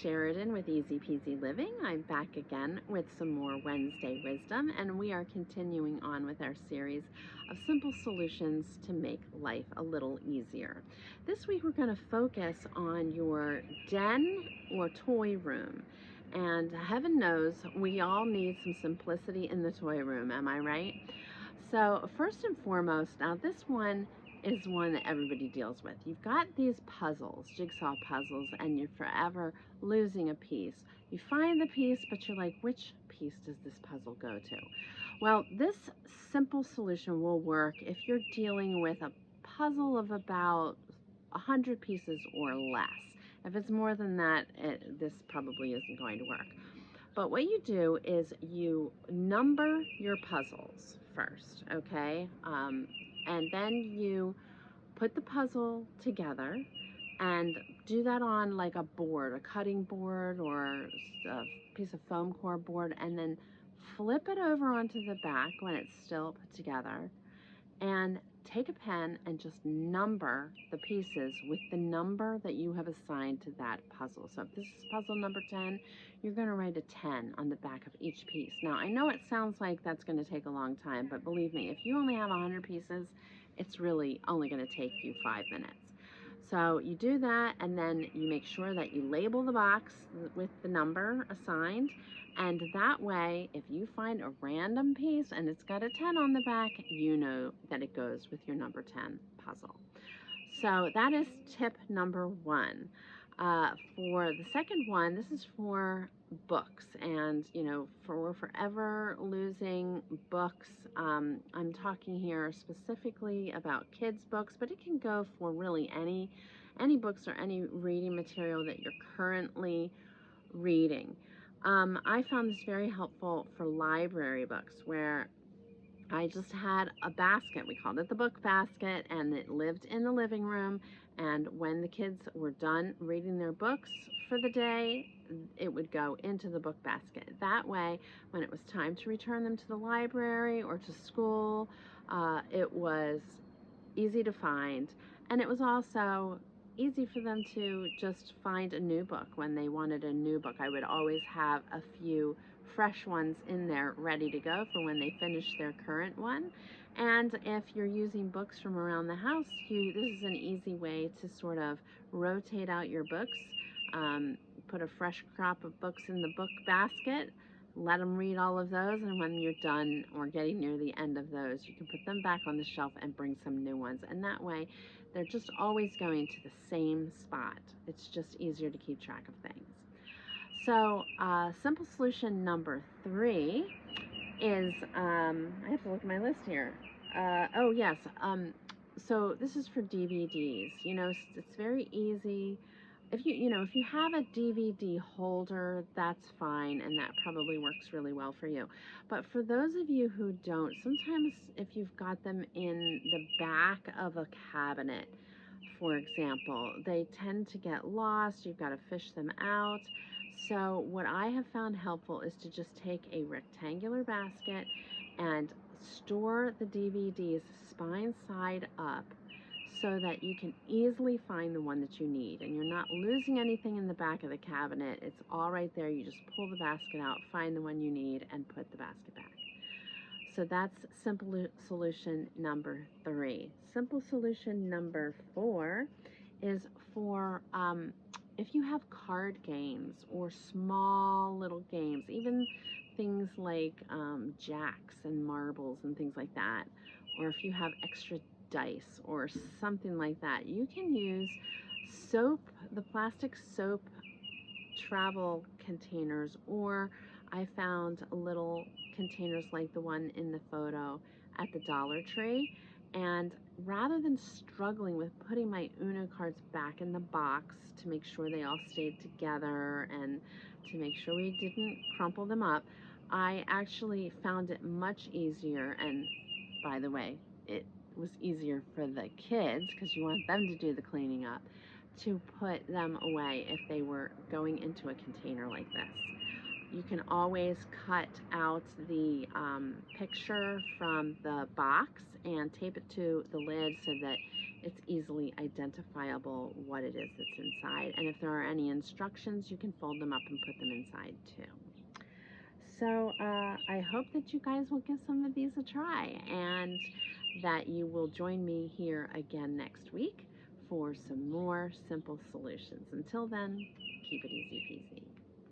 Sheridan with Easy Peasy Living. I'm back again with some more Wednesday wisdom, and we are continuing on with our series of simple solutions to make life a little easier. This week we're going to focus on your den or toy room. And heaven knows we all need some simplicity in the toy room, am I right? So first and foremost, now this one is one that everybody deals with. You've got these puzzles, jigsaw puzzles, and you're forever losing a piece. You find the piece, but you're like, which piece does this puzzle go to? Well, this simple solution will work if you're dealing with a puzzle of about 100 pieces or less. If it's more than that, this probably isn't going to work. But what you do is you number your puzzles first, okay? And then you put the puzzle together and do that on like a board, a cutting board or a piece of foam core board, and then flip it over onto the back when it's still put together, and take a pen and just number the pieces with the number that you have assigned to that puzzle. So if this is puzzle number 10, you're going to write a 10 on the back of each piece. Now, I know it sounds like that's going to take a long time, but believe me, if you only have 100 pieces, it's really only going to take you 5 minutes. So you do that, and then you make sure that you label the box with the number assigned, and that way, if you find a random piece and it's got a 10 on the back, you know that it goes with your number 10 puzzle. So that is tip number 1. For the second one, this is for books, and we're forever losing books. I'm talking here specifically about kids' books, but it can go for really any books or any reading material that you're currently reading. I found this very helpful for library books, where I just had a basket. We called it the book basket, and it lived in the living room. And when the kids were done reading their books for the day, it would go into the book basket. That way, when it was time to return them to the library or to school, it was easy to find, and it was also easy for them to just find a new book when they wanted a new book. I would always have a few fresh ones in there ready to go for when they finish their current one. And if you're using books from around the house, this is an easy way to sort of rotate out your books. Put a fresh crop of books in the book basket, let them read all of those, and when you're done or getting near the end of those, you can put them back on the shelf and bring some new ones. And that way, they're just always going to the same spot. It's just easier to keep track of things. So simple solution number 3 is, I have to look at my list here. Oh yes, so this is for DVDs. It's very easy. If you have a DVD holder, that's fine, and that probably works really well for you. But for those of you who don't, sometimes if you've got them in the back of a cabinet, for example, they tend to get lost. You've got to fish them out. So what I have found helpful is to just take a rectangular basket and store the DVDs spine side up, so that you can easily find the one that you need, and you're not losing anything in the back of the cabinet. It's all right there. You just pull the basket out, find the one you need, and put the basket back. So that's simple solution number 3. Simple solution number 4 is for if you have card games or small little games, even things like jacks and marbles and things like that, or if you have extra dice or something like that, you can use soap, the plastic soap travel containers, or I found little containers like the one in the photo at the Dollar Tree. And rather than struggling with putting my Uno cards back in the box to make sure they all stayed together and to make sure we didn't crumple them up, I actually found it much easier. And by the way, it was easier for the kids, because you want them to do the cleaning up, to put them away if they were going into a container like this. You can always cut out the picture from the box and tape it to the lid so that it's easily identifiable what it is that's inside. And if there are any instructions, you can fold them up and put them inside too. So I hope that you guys will give some of these a try and that you will join me here again next week for some more simple solutions. Until then, keep it easy peasy.